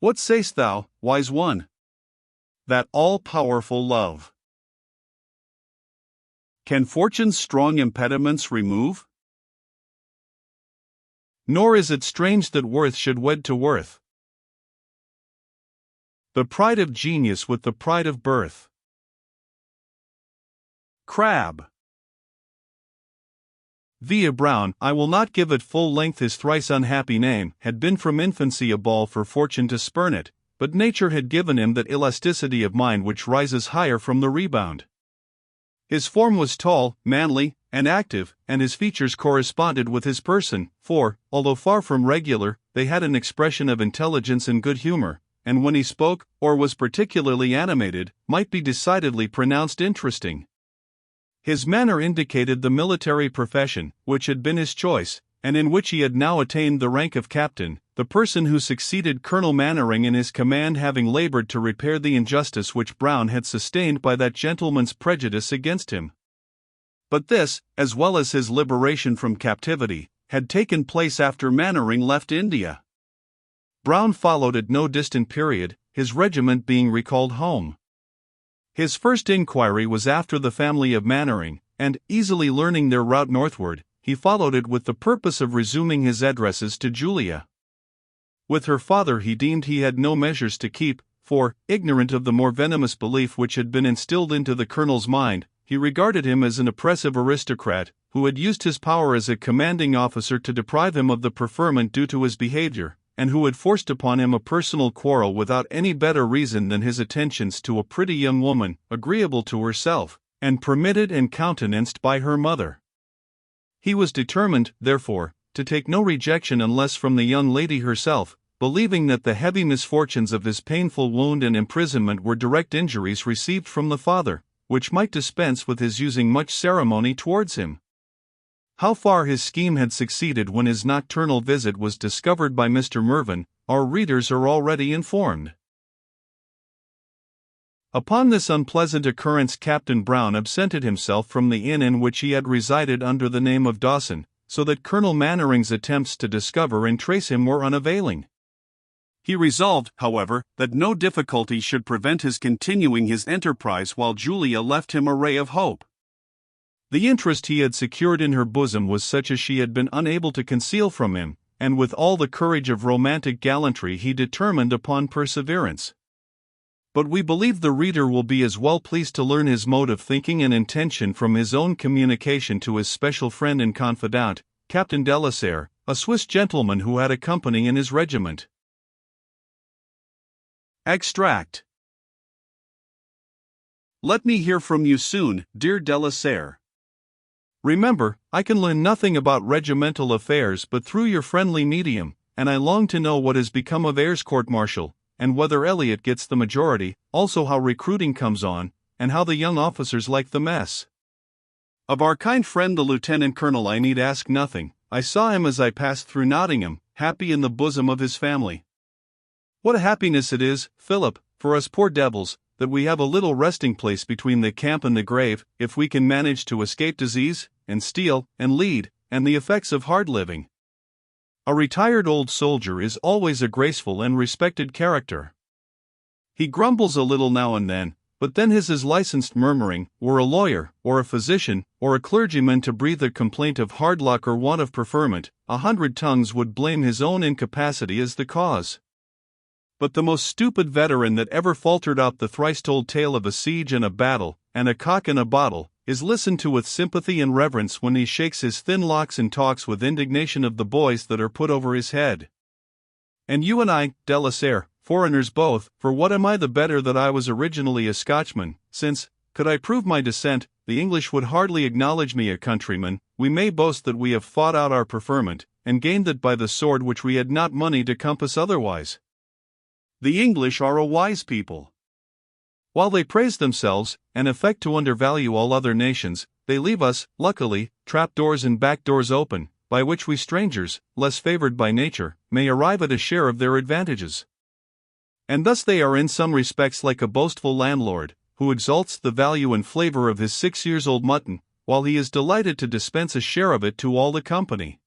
What say'st thou, wise one? That all-powerful love can fortune's strong impediments remove? Nor is it strange that worth should wed to worth. The pride of genius with the pride of birth. Crab. Via Brown, I will not give it full length, his thrice unhappy name, had been from infancy a ball for fortune to spurn it, but nature had given him that elasticity of mind which rises higher from the rebound. His form was tall, manly, and active, and his features corresponded with his person, for, although far from regular, they had an expression of intelligence and good humor, and when he spoke, or was particularly animated, might be decidedly pronounced interesting. His manner indicated the military profession, which had been his choice, and in which he had now attained the rank of captain, the person who succeeded Colonel Mannering in his command having labored to repair the injustice which Brown had sustained by that gentleman's prejudice against him. But this, as well as his liberation from captivity, had taken place after Mannering left India. Brown followed at no distant period, his regiment being recalled home. His first inquiry was after the family of Mannering, and, easily learning their route northward, he followed it with the purpose of resuming his addresses to Julia. With her father he deemed he had no measures to keep, for, ignorant of the more venomous belief which had been instilled into the colonel's mind, he regarded him as an oppressive aristocrat, who had used his power as a commanding officer to deprive him of the preferment due to his behavior, and who had forced upon him a personal quarrel without any better reason than his attentions to a pretty young woman, agreeable to herself, and permitted and countenanced by her mother. He was determined, therefore, to take no rejection unless from the young lady herself, believing that the heavy misfortunes of his painful wound and imprisonment were direct injuries received from the father, which might dispense with his using much ceremony towards him. How far his scheme had succeeded when his nocturnal visit was discovered by Mr. Mervyn, our readers are already informed. Upon this unpleasant occurrence Captain Brown absented himself from the inn in which he had resided under the name of Dawson, so that Colonel Mannering's attempts to discover and trace him were unavailing. He resolved, however, that no difficulty should prevent his continuing his enterprise while Julia left him a ray of hope. The interest he had secured in her bosom was such as she had been unable to conceal from him, and with all the courage of romantic gallantry he determined upon perseverance. But we believe the reader will be as well pleased to learn his mode of thinking and intention from his own communication to his special friend and confidant, Captain Delasere, a Swiss gentleman who had a company in his regiment. Extract. Let me hear from you soon, dear Delasere. Remember, I can learn nothing about regimental affairs but through your friendly medium, and I long to know what has become of Ayres Court-Martial, and whether Elliot gets the majority, also how recruiting comes on, and how the young officers like the mess. Of our kind friend the Lieutenant Colonel I need ask nothing. I saw him as I passed through Nottingham, happy in the bosom of his family. What a happiness it is, Philip, for us poor devils, that we have a little resting place between the camp and the grave, if we can manage to escape disease, and steal, and lead, and the effects of hard living. A retired old soldier is always a graceful and respected character. He grumbles a little now and then, but then his is licensed murmuring. Were a lawyer, or a physician, or a clergyman to breathe a complaint of hard luck or want of preferment, 100 tongues would blame his own incapacity as the cause. But the most stupid veteran that ever faltered out the thrice-told tale of a siege and a battle, and a cock in a bottle, is listened to with sympathy and reverence when he shakes his thin locks and talks with indignation of the boys that are put over his head. And you and I, Delasere, foreigners both, for what am I the better that I was originally a Scotchman, since, could I prove my descent, the English would hardly acknowledge me a countryman. We may boast that we have fought out our preferment, and gained it by the sword which we had not money to compass otherwise. The English are a wise people. While they praise themselves, and affect to undervalue all other nations, they leave us, luckily, trap-doors and back-doors open, by which we strangers, less favored by nature, may arrive at a share of their advantages. And thus they are in some respects like a boastful landlord, who exalts the value and flavor of his 6-years-old mutton, while he is delighted to dispense a share of it to all the company.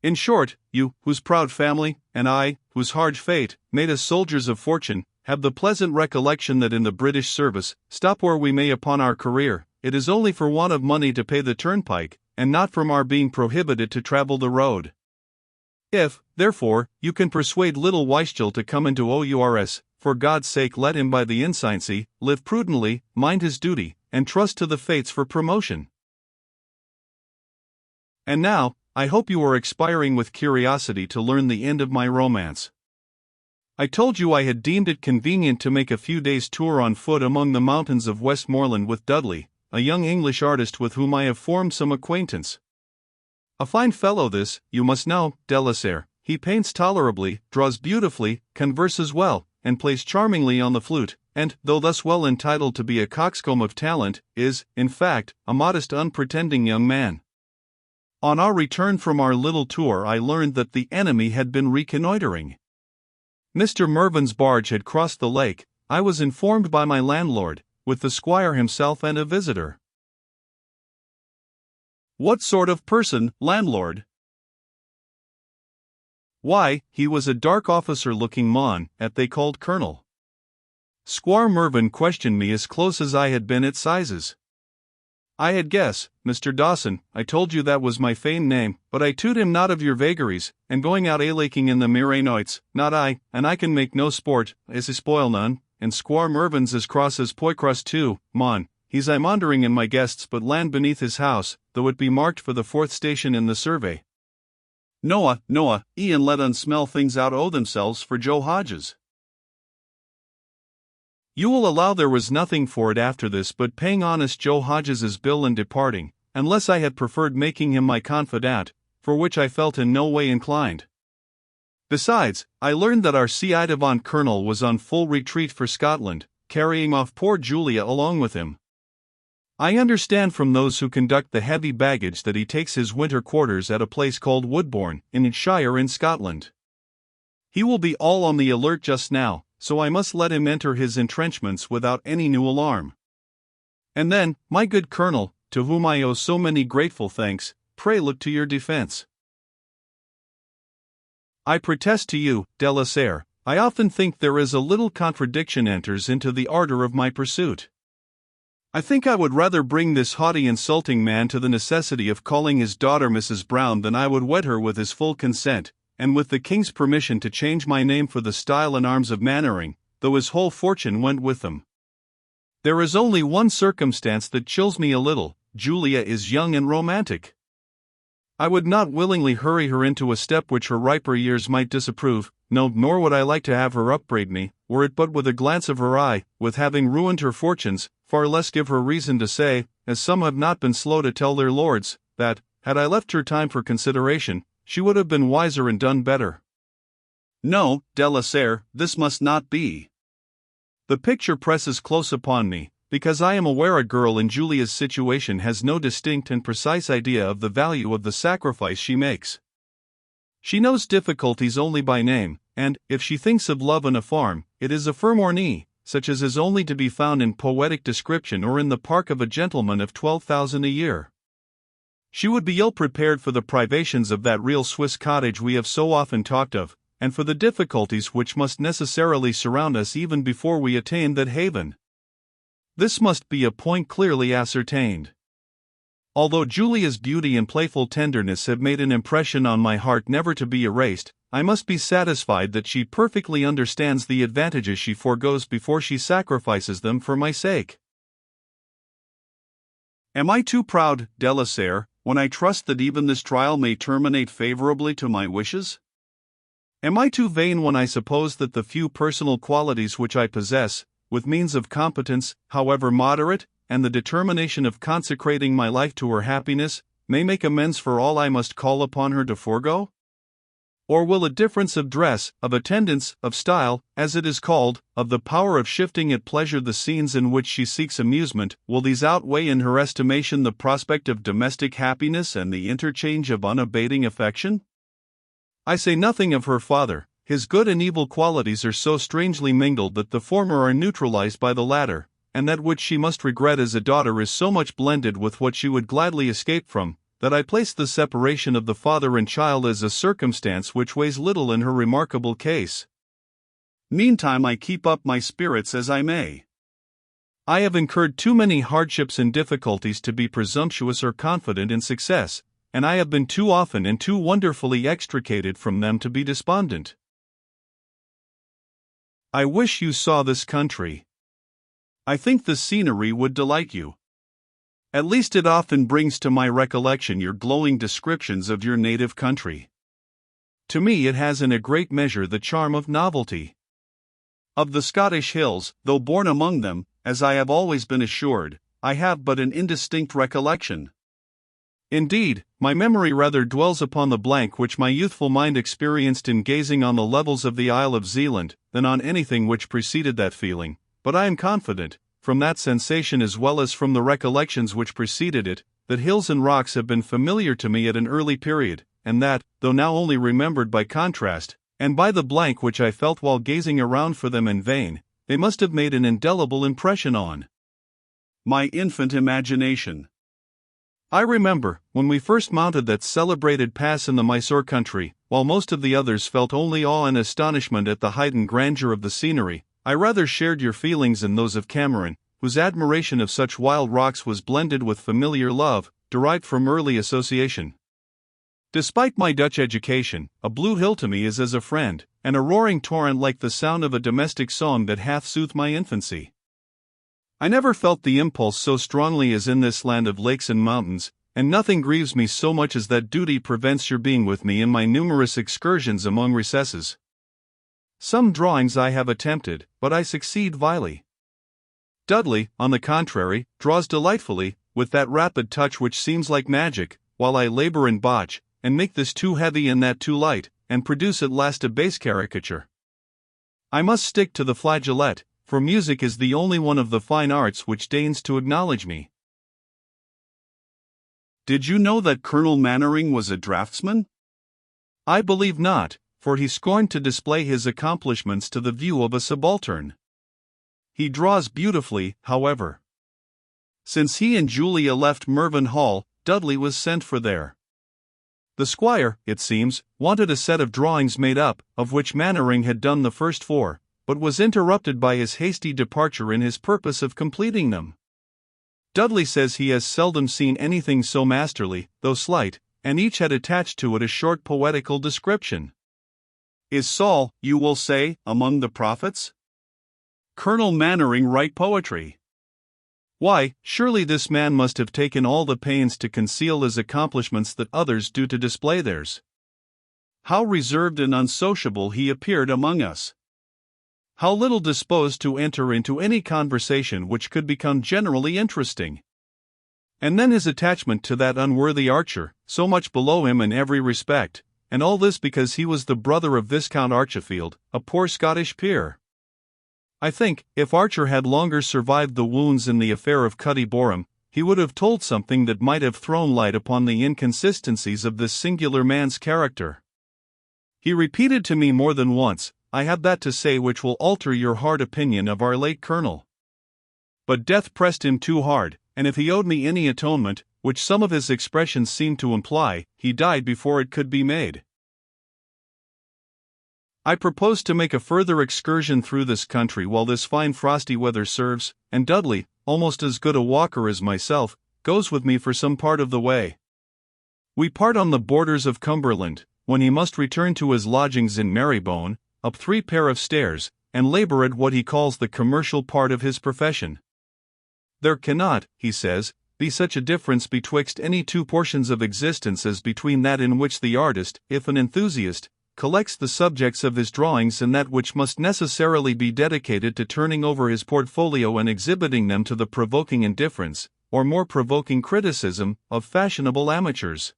In short, you, whose proud family, and I, whose hard fate, made us soldiers of fortune, have the pleasant recollection that in the British service, stop where we may upon our career, it is only for want of money to pay the turnpike, and not from our being prohibited to travel the road. If, therefore, you can persuade little Weichel to come into OURS, for God's sake let him by the ensigncy, live prudently, mind his duty, and trust to the fates for promotion. And now, I hope you are expiring with curiosity to learn the end of my romance. I told you I had deemed it convenient to make a few days' tour on foot among the mountains of Westmoreland with Dudley, a young English artist with whom I have formed some acquaintance. A fine fellow this, you must know, Delasere. He paints tolerably, draws beautifully, converses well, and plays charmingly on the flute, and, though thus well entitled to be a coxcomb of talent, is, in fact, a modest unpretending young man. On our return from our little tour I learned that the enemy had been reconnoitering. Mr. Mervyn's barge had crossed the lake, I was informed by my landlord, with the squire himself and a visitor. What sort of person, landlord? Why, he was a dark officer-looking mon, at they called colonel. Squire Mervyn questioned me as close as I had been at sizes. I had guess, Mr. Dawson, I told you that was my feigned name, but I toot him not of your vagaries, and going out a-laking in the mirror noits, not I, and I can make no sport, as I spoil none, and Squire Mervyn's as cross as Poycross too, mon, he's I maundering in my guests but land beneath his house, though it be marked for the 4th station in the survey. Noa, Ian let un smell things out o' themselves for Joe Hodges. You will allow there was nothing for it after this but paying honest Joe Hodges's bill and departing, unless I had preferred making him my confidant, for which I felt in no way inclined. Besides, I learned that our ci devant colonel was on full retreat for Scotland, carrying off poor Julia along with him. I understand from those who conduct the heavy baggage that he takes his winter quarters at a place called Woodbourne, in Shire in Scotland. He will be all on the alert just now, so I must let him enter his entrenchments without any new alarm. And then, my good colonel, to whom I owe so many grateful thanks, pray look to your defense. I protest to you, Delasere, I often think there is a little contradiction enters into the ardor of my pursuit. I think I would rather bring this haughty insulting man to the necessity of calling his daughter Mrs. Brown than I would wed her with his full consent, and with the king's permission to change my name for the style and arms of Mannering, though his whole fortune went with them. There is only one circumstance that chills me a little, Julia is young and romantic. I would not willingly hurry her into a step which her riper years might disapprove, no, nor would I like to have her upbraid me, were it but with a glance of her eye, with having ruined her fortunes, far less give her reason to say, as some have not been slow to tell their lords, that, had I left her time for consideration, she would have been wiser and done better. No, Delasere, this must not be. The picture presses close upon me, because I am aware a girl in Julia's situation has no distinct and precise idea of the value of the sacrifice she makes. She knows difficulties only by name, and, if she thinks of love on a farm, it is a fermournie, such as is only to be found in poetic description or in the park of a gentleman of 12,000 a year. She would be ill prepared for the privations of that real Swiss cottage we have so often talked of, and for the difficulties which must necessarily surround us even before we attain that haven. This must be a point clearly ascertained. Although Julia's beauty and playful tenderness have made an impression on my heart never to be erased, I must be satisfied that she perfectly understands the advantages she forgoes before she sacrifices them for my sake. Am I too proud, Delasere, when I trust that even this trial may terminate favorably to my wishes? Am I too vain when I suppose that the few personal qualities which I possess, with means of competence, however moderate, and the determination of consecrating my life to her happiness, may make amends for all I must call upon her to forego? Or will a difference of dress, of attendance, of style, as it is called, of the power of shifting at pleasure the scenes in which she seeks amusement, will these outweigh in her estimation the prospect of domestic happiness and the interchange of unabating affection? I say nothing of her father. His good and evil qualities are so strangely mingled that the former are neutralized by the latter, and that which she must regret as a daughter is so much blended with what she would gladly escape from, that I place the separation of the father and child as a circumstance which weighs little in her remarkable case. Meantime I keep up my spirits as I may. I have incurred too many hardships and difficulties to be presumptuous or confident in success, and I have been too often and too wonderfully extricated from them to be despondent. I wish you saw this country. I think the scenery would delight you. At least it often brings to my recollection your glowing descriptions of your native country. To me it has in a great measure the charm of novelty. Of the Scottish hills, though born among them, as I have always been assured, I have but an indistinct recollection. Indeed, my memory rather dwells upon the blank which my youthful mind experienced in gazing on the levels of the Isle of Zealand, than on anything which preceded that feeling, but I am confident, from that sensation as well as from the recollections which preceded it, that hills and rocks have been familiar to me at an early period, and that, though now only remembered by contrast, and by the blank which I felt while gazing around for them in vain, they must have made an indelible impression on my infant imagination. I remember, when we first mounted that celebrated pass in the Mysore country, while most of the others felt only awe and astonishment at the height and grandeur of the scenery, I rather shared your feelings and those of Cameron, whose admiration of such wild rocks was blended with familiar love, derived from early association. Despite my Dutch education, a blue hill to me is as a friend, and a roaring torrent like the sound of a domestic song that hath soothed my infancy. I never felt the impulse so strongly as in this land of lakes and mountains, and nothing grieves me so much as that duty prevents your being with me in my numerous excursions among recesses. Some drawings I have attempted, but I succeed vilely. Dudley, on the contrary, draws delightfully, with that rapid touch which seems like magic, while I labor and botch, and make this too heavy and that too light, and produce at last a base caricature. I must stick to the flageolet, for music is the only one of the fine arts which deigns to acknowledge me. Did you know that Colonel Mannering was a draftsman? I believe not, for he scorned to display his accomplishments to the view of a subaltern. He draws beautifully, however. Since he and Julia left Mervyn Hall, Dudley was sent for there. The squire, it seems, wanted a set of drawings made up, of which Mannering had done the first 4, but was interrupted by his hasty departure in his purpose of completing them. Dudley says he has seldom seen anything so masterly, though slight, and each had attached to it a short poetical description. Is Saul, you will say, among the prophets? Colonel Mannering write poetry? Why, surely this man must have taken all the pains to conceal his accomplishments that others do to display theirs. How reserved and unsociable he appeared among us! How little disposed to enter into any conversation which could become generally interesting! And then his attachment to that unworthy archer, so much below him in every respect, and all this because he was the brother of Viscount Archifield, a poor Scottish peer. I think, if Archer had longer survived the wounds in the affair of Cutty Boreham, he would have told something that might have thrown light upon the inconsistencies of this singular man's character. He repeated to me more than once, I have that to say which will alter your hard opinion of our late colonel. But death pressed him too hard, and if he owed me any atonement, which some of his expressions seemed to imply, he died before it could be made. I propose to make a further excursion through this country while this fine frosty weather serves, and Dudley, almost as good a walker as myself, goes with me for some part of the way. We part on the borders of Cumberland, when he must return to his lodgings in Marybone, up 3 pair of stairs, and labor at what he calls the commercial part of his profession. There cannot, he says, be such a difference betwixt any 2 portions of existence as between that in which the artist, if an enthusiast, collects the subjects of his drawings and that which must necessarily be dedicated to turning over his portfolio and exhibiting them to the provoking indifference, or more provoking criticism, of fashionable amateurs.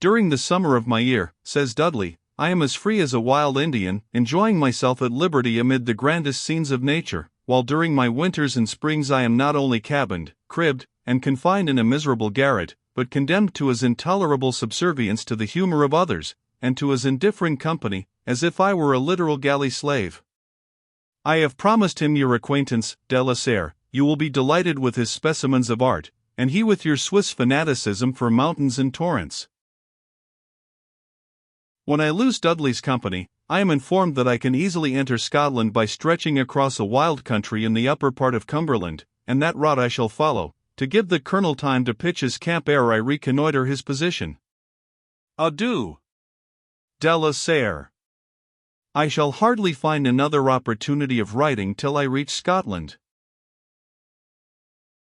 During the summer of my year, says Dudley, I am as free as a wild Indian, enjoying myself at liberty amid the grandest scenes of nature, while during my winters and springs I am not only cabined, cribbed, and confined in a miserable garret, but condemned to as intolerable subservience to the humor of others, and to as indifferent company, as if I were a literal galley slave. I have promised him your acquaintance, de la Serre. You will be delighted with his specimens of art, and he with your Swiss fanaticism for mountains and torrents. When I lose Dudley's company, I am informed that I can easily enter Scotland by stretching across a wild country in the upper part of Cumberland, and that route I shall follow, to give the Colonel time to pitch his camp ere I reconnoitre his position. Adieu. De la Serre. I shall hardly find another opportunity of writing till I reach Scotland.